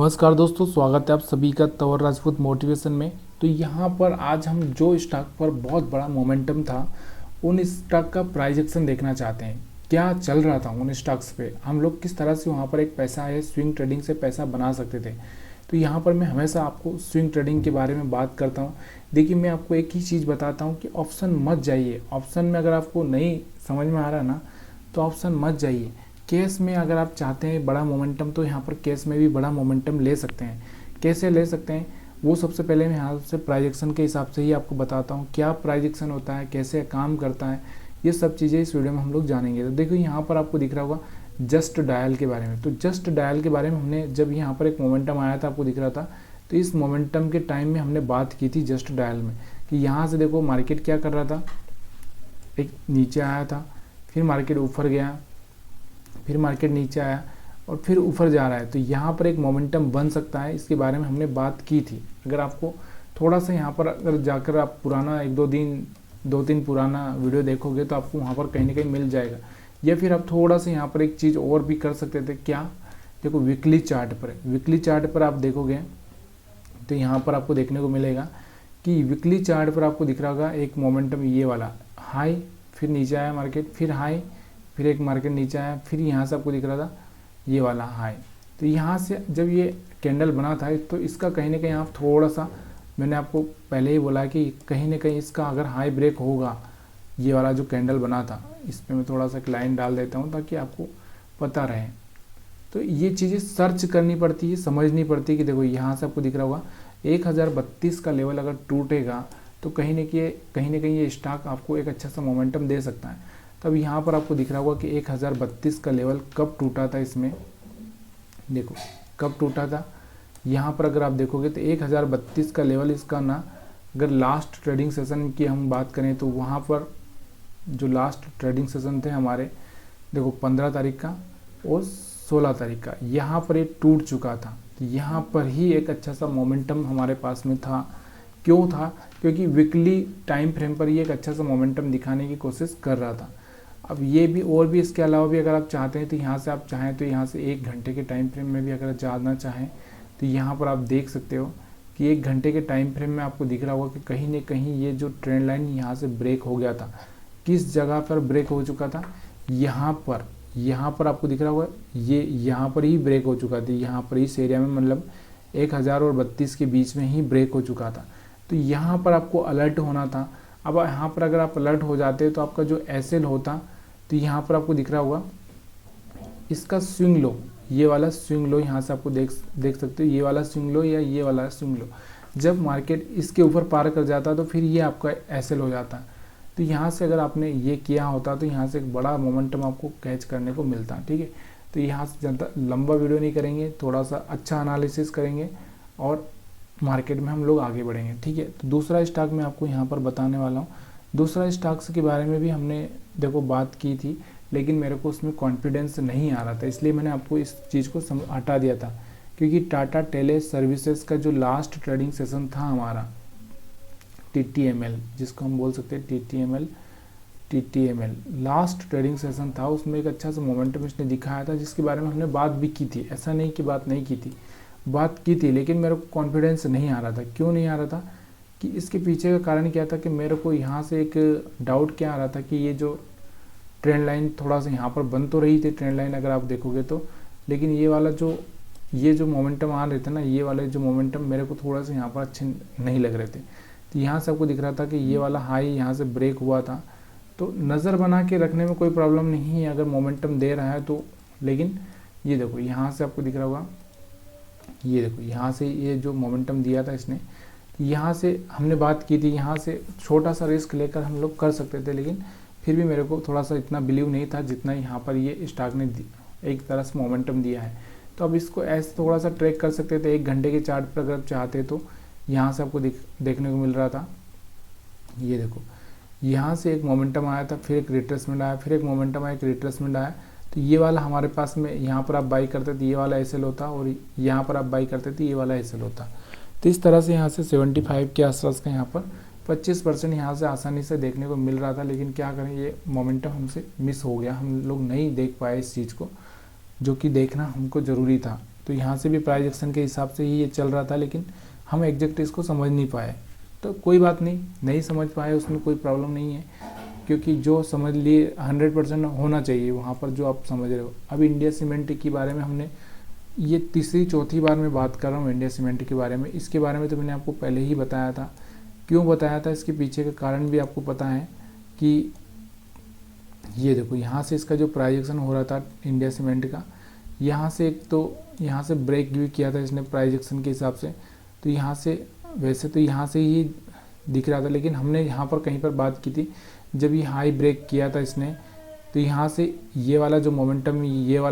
नमस्कार दोस्तों, स्वागत है आप सभी का तंवर राजपूत मोटिवेशन में। तो यहाँ पर आज हम जो स्टॉक पर बहुत बड़ा मोमेंटम था उन स्टॉक का प्राइस एक्शन देखना चाहते हैं। क्या चल रहा था उन स्टॉक्स पे, हम लोग किस तरह से वहाँ पर एक पैसा है स्विंग ट्रेडिंग से पैसा बना सकते थे। तो यहाँ पर मैं हमेशा आपको स्विंग ट्रेडिंग के बारे में बात करता हूँ। देखिए, मैं आपको एक ही चीज़ बताता हूँ कि ऑप्शन मत जाइए। ऑप्शन में अगर आपको नहीं समझ में आ रहा ना तो ऑप्शन मत जाइए। केस में अगर आप चाहते हैं बड़ा मोमेंटम तो यहाँ पर केस में भी बड़ा मोमेंटम ले सकते हैं। कैसे ले सकते हैं वो सबसे पहले मैं यहाँ से प्राइस एक्शन के हिसाब से ही आपको बताता हूँ। क्या प्राइस एक्शन होता है, कैसे काम करता है, ये सब चीज़ें इस वीडियो में हम लोग जानेंगे। तो देखो यहाँ पर आपको दिख रहा होगा जस्ट डायल के बारे में। तो जस्ट डायल के बारे में हमने जब यहाँ पर एक मोमेंटम आया था आपको दिख रहा था, तो इस मोमेंटम के टाइम में हमने बात की थी जस्ट डायल में कि यहाँ से देखो मार्केट क्या कर रहा था, एक नीचे आया था, फिर मार्केट ऊपर गया, फिर मार्केट नीचे आया और फिर ऊपर जा रहा है। तो यहाँ पर एक मोमेंटम बन सकता है, इसके बारे में हमने बात की थी। अगर आपको थोड़ा सा यहाँ पर अगर जाकर आप पुराना एक दो तीन पुराना वीडियो देखोगे तो आपको वहाँ पर कहीं ना कहीं मिल जाएगा। या फिर आप थोड़ा सा यहाँ पर एक चीज़ और भी कर सकते थे। क्या, देखो वीकली चार्ट पर आप देखोगे तो यहाँ पर आपको देखने को मिलेगा कि वीकली चार्ट पर आपको दिख रहा होगा एक मोमेंटम ये वाला हाई, फिर नीचे आया मार्केट, फिर हाई, फिर एक मार्केट नीचे आया, फिर यहाँ से आपको दिख रहा था ये वाला हाई। तो यहाँ से जब ये कैंडल बना था तो इसका कहीं ना कहीं आप थोड़ा सा, मैंने आपको पहले ही बोला कि कहीं ना कहीं इसका अगर हाई ब्रेक होगा, ये वाला जो कैंडल बना था, इस पर मैं थोड़ा सा लाइन डाल देता हूँ ताकि आपको पता रहे। तो ये चीज़ें सर्च करनी पड़ती है, समझनी पड़ती है कि देखो यहाँ से आपको दिख रहा होगा 1032 का लेवल अगर टूटेगा तो कहीं ना कहीं ये स्टॉक आपको एक अच्छा सा मोमेंटम दे सकता है। तब यहाँ पर आपको दिख रहा होगा कि 1032 का लेवल कब टूटा था, इसमें देखो कब टूटा था। यहाँ पर अगर आप देखोगे तो 1032 का लेवल इसका ना, अगर लास्ट ट्रेडिंग सेशन की हम बात करें तो वहाँ पर जो लास्ट ट्रेडिंग सेशन थे हमारे, देखो 15 तारीख का और 16 तारीख का, यहाँ पर ये टूट चुका था। तो यहाँ पर ही एक अच्छा सा मोमेंटम हमारे पास में था। क्यों था? क्योंकि वीकली टाइम फ्रेम पर ये एक अच्छा सा मोमेंटम दिखाने की कोशिश कर रहा था। अब ये भी और भी इसके अलावा भी अगर आप चाहते हैं तो यहाँ से आप चाहें तो यहाँ से 1 घंटे के टाइम फ्रेम में भी अगर जाना चाहें तो यहाँ पर आप देख सकते हो कि 1 घंटे के टाइम फ्रेम में आपको दिख रहा होगा कि कहीं ना कहीं ये जो ट्रेंड लाइन यहाँ से ब्रेक हो गया था। किस जगह पर ब्रेक हो चुका था? यहाँ पर आपको दिख रहा होगा ये यहाँ पर ही ब्रेक हो चुका था। यहाँ पर इस एरिया में मतलब 1000 और 32 के बीच में ही ब्रेक हो चुका था। तो यहाँ पर आपको अलर्ट होना था। अब यहाँ पर अगर आप अलर्ट हो जाते तो आपका जो एसएल होता, तो यहाँ पर आपको दिख रहा होगा इसका स्विंग लो, ये वाला स्विंग लो यहाँ से आपको देख सकते हो, ये वाला स्विंग लो या ये वाला स्विंग लो। जब मार्केट इसके ऊपर पार कर जाता तो फिर ये आपका एसएल हो जाता। तो यहाँ से अगर आपने ये किया होता तो यहाँ से एक बड़ा मोमेंटम आपको कैच करने को मिलता। ठीक है, तो यहाँ से ज़्यादा लंबा वीडियो नहीं करेंगे, थोड़ा सा अच्छा एनालिसिस करेंगे और मार्केट में हम लोग आगे बढ़ेंगे। ठीक है, तो दूसरा स्टॉक मैं आपको यहाँ पर बताने वाला हूँ। दूसरा स्टॉक्स के बारे में भी हमने देखो बात की थी, लेकिन मेरे को उसमें कॉन्फिडेंस नहीं आ रहा था, इसलिए मैंने आपको इस चीज़ को हटा दिया था। क्योंकि टाटा टेली सर्विसेज का जो लास्ट ट्रेडिंग सेशन था हमारा TTML, जिसको हम बोल सकते हैं TTML लास्ट ट्रेडिंग सेशन था, उसमें एक अच्छा सा मोमेंटम इसने दिखाया था, जिसके बारे में हमने बात भी की थी। ऐसा नहीं कि बात नहीं की थी, बात की थी, लेकिन मेरे को कॉन्फिडेंस नहीं आ रहा था। क्यों नहीं आ रहा था? कि इसके पीछे का कारण क्या था कि मेरे को यहाँ से एक डाउट क्या आ रहा था कि ये जो ट्रेंड लाइन थोड़ा सा यहाँ पर बन तो रही थी ट्रेंड लाइन अगर आप देखोगे तो, लेकिन ये जो मोमेंटम आ रहे थे ना, ये वाले जो मोमेंटम मेरे को थोड़ा सा यहाँ पर अच्छे नहीं लग रहे थे। तो यहाँ से आपको दिख रहा था कि ये वाला हाई यहाँ से ब्रेक हुआ था। तो नज़र बना के रखने में कोई प्रॉब्लम नहीं है अगर मोमेंटम दे रहा है तो, लेकिन ये देखो यहाँ से आपको दिख रहा होगा, ये देखो यहाँ से ये जो मोमेंटम दिया था इसने, यहाँ से हमने बात की थी, यहाँ से छोटा सा रिस्क लेकर हम लोग कर सकते थे, लेकिन फिर भी मेरे को थोड़ा सा इतना बिलीव नहीं था जितना यहाँ पर ये स्टॉक ने एक तरह से मोमेंटम दिया है। तो अब इसको ऐसे थोड़ा सा ट्रैक कर सकते थे 1 घंटे के चार्ट पर अगर आप चाहते तो। यहाँ से आपको देखने को मिल रहा था, ये देखो यहाँ से एक मोमेंटम आया था, फिर एक रिट्रेसमेंट आया, फिर एक मोमेंटम आया, एक रिट्रेसमेंट आया। तो ये वाला हमारे पास में यहाँ पर आप बाई करते थे ये वाला एसएल होता, और यहाँ पर आप बाई करते थे ये वाला एसएल होता। तो इस तरह से यहाँ से 75 के आसपास का यहाँ पर 25% यहाँ से आसानी से देखने को मिल रहा था। लेकिन क्या करें, ये मोमेंटम हमसे मिस हो गया, हम लोग नहीं देख पाए इस चीज़ को, जो कि देखना हमको ज़रूरी था। तो यहाँ से भी प्राइस एक्शन के हिसाब से ही ये चल रहा था, लेकिन हम एग्जैक्ट इसको समझ नहीं पाए। तो कोई बात नहीं, नहीं समझ पाए उसमें कोई प्रॉब्लम नहीं है, क्योंकि जो समझ लिए 100% होना चाहिए वहाँ पर जो आप समझ रहे हो। अब इंडिया सीमेंट के बारे में हमने ये तीसरी चौथी बार मैं बात कर रहा हूँ इंडिया सीमेंट के बारे में। इसके बारे में तो मैंने आपको पहले ही बताया था। क्यों बताया था, इसके पीछे का कारण भी आपको पता है कि ये देखो यहाँ से इसका जो प्राइजेक्शन हो रहा था इंडिया सीमेंट का, यहाँ से एक तो यहाँ से ब्रेक भी किया था इसने प्राइजेक्शन के हिसाब से। तो यहाँ से वैसे तो यहाँ से ही दिख रहा था, लेकिन हमने यहाँ पर कहीं पर बात की थी जब ये हाई ब्रेक किया था इसने, तो यहाँ से ये वाला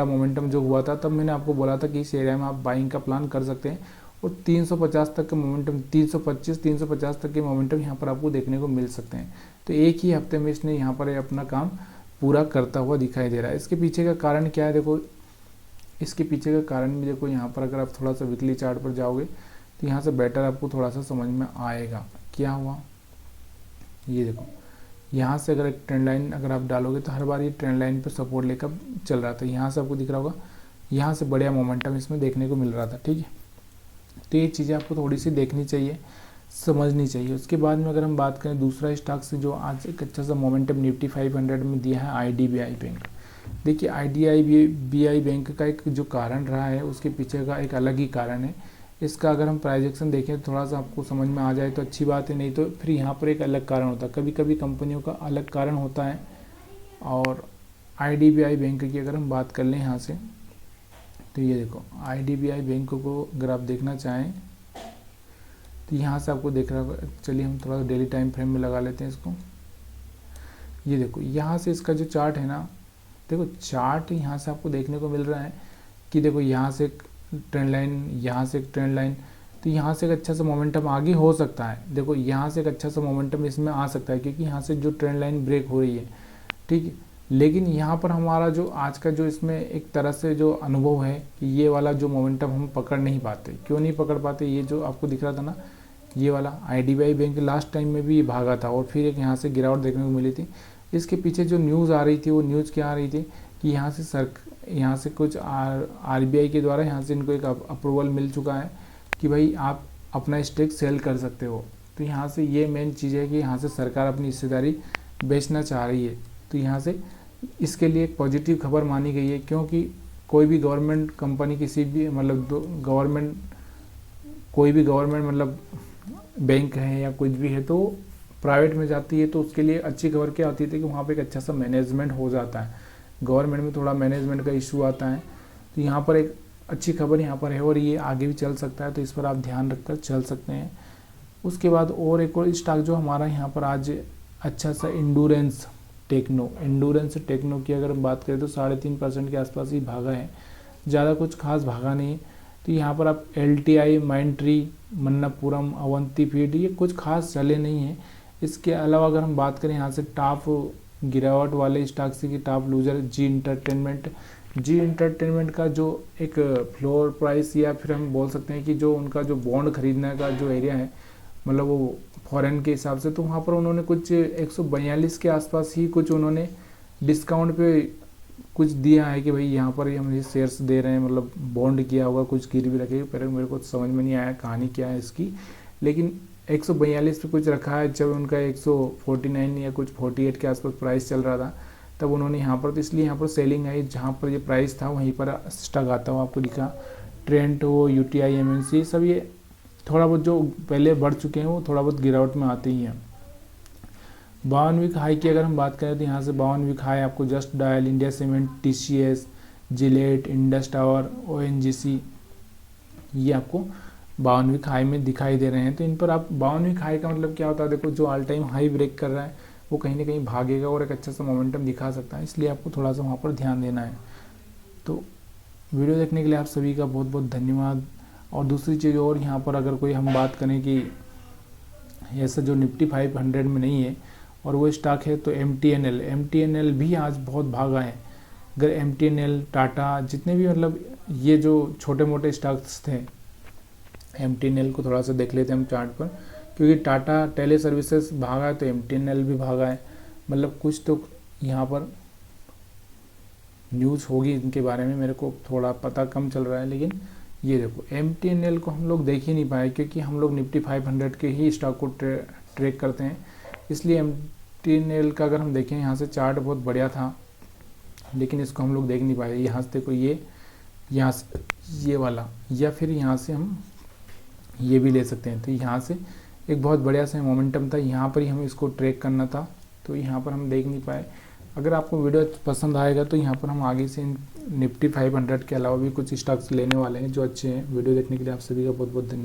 मोमेंटम जो हुआ था, तब मैंने आपको बोला था कि इस एरिया में आप बाइंग का प्लान कर सकते हैं। और 350 तक का मोमेंटम, 350 तक के मोमेंटम यहाँ पर आपको देखने को मिल सकते हैं। तो एक ही हफ्ते में इसने यहाँ पर अपना काम पूरा करता हुआ दिखाई दे रहा है। इसके पीछे का कारण क्या है, देखो इसके पीछे का कारण भी देखो, यहाँ पर अगर आप थोड़ा सा वीकली चार्ट पर जाओगे तो यहाँ से बेटर आपको थोड़ा सा समझ में आएगा। क्या हुआ, ये देखो यहाँ से अगर एक ट्रेंड लाइन अगर आप डालोगे तो हर बार ये ट्रेंड लाइन पर सपोर्ट लेकर चल रहा था। यहाँ से आपको दिख रहा होगा, यहाँ से बढ़िया मोमेंटम इसमें देखने को मिल रहा था, ठीक है। तो ये चीज़ें आपको थोड़ी सी देखनी चाहिए, समझनी चाहिए। उसके बाद में अगर हम बात करें दूसरा स्टॉक से जो आज एक अच्छा सा मोमेंटम निफ्टी 500 में दिया है, IDBI बैंक। देखिए IDBI बैंक का एक जो कारण रहा है, उसके पीछे का एक अलग ही कारण है। इसका अगर हम प्राइजेक्शन देखें थोड़ा सा आपको समझ में आ जाए तो अच्छी बात है, नहीं तो फिर यहाँ पर एक अलग कारण होता है। कभी कभी कंपनियों का अलग कारण होता है। और IDBI बैंक की अगर हम बात कर लें यहाँ से, तो ये देखो IDBI बैंक को अगर आप देखना चाहें तो यहाँ से आपको देख रहा होगा। चलिए हम थोड़ा डेली टाइम फ्रेम में लगा लेते हैं इसको। ये देखो यहाँ से इसका जो चार्ट है ना, देखो चार्ट यहाँ से आपको देखने को मिल रहा है कि देखो यहाँ से एक ट्रेंड लाइन, यहाँ से एक ट्रेंड लाइन, तो यहाँ से एक अच्छा सा मोमेंटम आगे हो सकता है। देखो यहाँ से एक अच्छा सा मोमेंटम इसमें आ सकता है, क्योंकि यहाँ से जो ट्रेंड लाइन ब्रेक हो रही है, ठीक है। लेकिन यहाँ पर हमारा जो आज का जो इसमें एक तरह से जो अनुभव है कि ये वाला जो मोमेंटम हम पकड़ नहीं पाते। क्यों नहीं पकड़ पाते, ये जो आपको दिख रहा था ना, ये वाला IDBI बैंक लास्ट टाइम में भी भागा था और फिर एक यहाँ से गिरावट देखने को मिली थी। इसके पीछे जो न्यूज़ आ रही थी, वो न्यूज़ क्या आ रही थी कि यहाँ से कुछ RBI के द्वारा यहाँ से इनको एक अप्रूवल मिल चुका है कि भाई आप अपना स्टेक सेल कर सकते हो। तो यहाँ से ये मेन चीज़ है कि यहाँ से सरकार अपनी हिस्सेदारी बेचना चाह रही है। तो यहाँ से इसके लिए एक पॉजिटिव खबर मानी गई है, क्योंकि कोई भी गवर्नमेंट कंपनी किसी भी मतलब कोई भी गवर्नमेंट मतलब बैंक है या कुछ भी है तो प्राइवेट में जाती है, तो उसके लिए अच्छी खबर क्या होती थी कि वहाँ पे एक अच्छा सा मैनेजमेंट हो जाता है। गवर्नमेंट में थोड़ा मैनेजमेंट का इशू आता है, तो यहाँ पर एक अच्छी खबर यहाँ पर है और ये आगे भी चल सकता है, तो इस पर आप ध्यान रखकर चल सकते हैं। उसके बाद और एक और स्टॉक जो हमारा यहाँ पर आज अच्छा सा एंडूरेंस टेक्नो की अगर हम बात करें तो 3.5% के आसपास ही भागा है, ज़्यादा कुछ खास भागा नहीं है। तो यहाँ पर आप LTI, माइंट्री, मन्नापुरम, अवंती फीड, ये कुछ खास चले नहीं हैं। इसके अलावा अगर हम बात करें यहाँ से टॉप गिरावट वाले स्टॉक से कि टॉप लूजर जी इंटरटेनमेंट का जो एक फ्लोर प्राइस या फिर हम बोल सकते हैं कि जो उनका जो बॉन्ड खरीदने का जो एरिया है, मतलब वो फॉरेन के हिसाब से, तो वहाँ पर उन्होंने कुछ 142 के आसपास ही कुछ उन्होंने डिस्काउंट पे कुछ दिया है कि भाई यहाँ पर हम ये शेयर्स दे रहे हैं, मतलब बॉन्ड किया होगा, कुछ गिरवी रखेगी। पहले मेरे को समझ में नहीं आया कहानी क्या है इसकी, लेकिन 142 पे कुछ रखा है। जब उनका 149 या कुछ 48 के आसपास प्राइस चल रहा था, तब उन्होंने यहाँ पर, तो इसलिए यहाँ पर सेलिंग आई। जहाँ पर ये प्राइस था वहीं पर स्टॉक आता हुआ आपको दिखा। ट्रेंट हो, UTI, MNC, सब ये थोड़ा बहुत जो पहले बढ़ चुके हैं वो थोड़ा बहुत गिरावट में आते ही हैं। 52 वीक हाई की अगर हम बात करें तो यहाँ से 52 वीक हाई आपको just dial, India cement, TCS, Gillette, Indus tower, ONGC, ये आपको 52 वीक हाई में दिखाई दे रहे हैं। तो इन पर आप 52 वीक हाई का मतलब क्या होता है, देखो जो ऑल टाइम हाई ब्रेक कर रहा है वो कहीं ना कहीं भागेगा और एक अच्छा सा मोमेंटम दिखा सकता है, इसलिए आपको थोड़ा सा वहाँ पर ध्यान देना है। तो वीडियो देखने के लिए आप सभी का बहुत बहुत धन्यवाद। और दूसरी चीज़ और यहाँ पर अगर कोई हम बात करें कि ऐसा जो निफ्टी 500 में नहीं है और वो स्टॉक है, तो MTNL भी आज बहुत भागा है। अगर MTNL, टाटा, जितने भी मतलब ये जो छोटे मोटे स्टॉक्स थे, MTNL को थोड़ा सा देख लेते हैं हम चार्ट पर, क्योंकि टाटा टेली सर्विसेज भागा है तो MTNL भी भागा है। मतलब कुछ तो यहाँ पर न्यूज़ होगी इनके बारे में, मेरे को थोड़ा पता कम चल रहा है, लेकिन ये देखो MTNL को हम लोग देख ही नहीं पाए, क्योंकि हम लोग निफ्टी 500 के ही स्टॉक को ट्रैक करते हैं, इसलिए MTNL का अगर हम देखें यहाँ से चार्ट बहुत बढ़िया था, लेकिन इसको हम लोग देख नहीं पाए। यहाँ से देखो ये, यहाँ से ये वाला, या फिर यहाँ से हम ये भी ले सकते हैं। तो यहाँ से एक बहुत बढ़िया सा मोमेंटम था, यहाँ पर ही हमें इसको ट्रैक करना था, तो यहाँ पर हम देख नहीं पाए। अगर आपको वीडियो पसंद आएगा तो यहाँ पर हम आगे से निफ्टी 500 के अलावा भी कुछ स्टॉक्स लेने वाले हैं जो अच्छे हैं। वीडियो देखने के लिए आप सभी का बहुत बहुत धन्यवाद।